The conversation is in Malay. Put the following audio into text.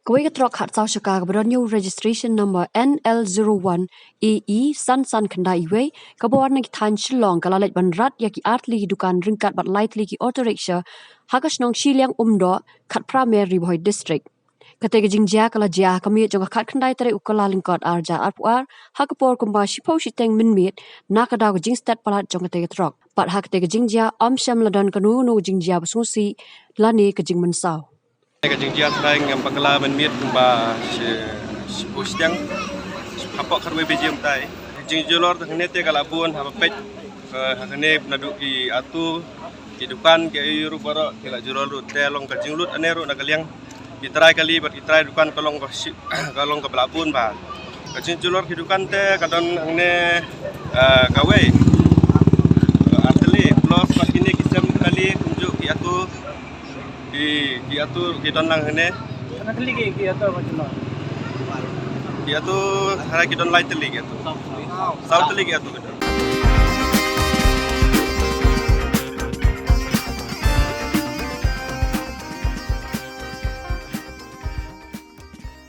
Kawai trok hat sau shaka new registration number NL01 AE san kanda iwe kabawar na kitan shilong kalalet banrat yaki artli dukan ringkat bat lightly ki auto rickshaw hakas nong shiliang umdo kat primary boy district. Katega jingjia kala jia kami jonga kat kandai tere ukala lingkot arja arpuar hakapor kumba shipo shiteng minmit nakadaw jingstat palat jonga tega trok. Pat hakatega jingjia sham ladon kanu no jingjia basungsi lani ke jing mensau. Kejengjian saya dengan pekala menmit kumba posting apa kerwe bejam tai jengjolor tengene te kalabun apa pet hakane naduk ki atu ki dukan ki yuru baro ki la jolor te long ka jinglut aneru nakaliang kitrai kali ber kitrai dukan kolong ke pelabun ba jengjolor ki dukan te kadon hangne gawe arteli plus pakine kisam kali kunjuk ki atu di atur kita nang hene sana kali ki atur macam dia tu hari kita online telik itu, South telik itu.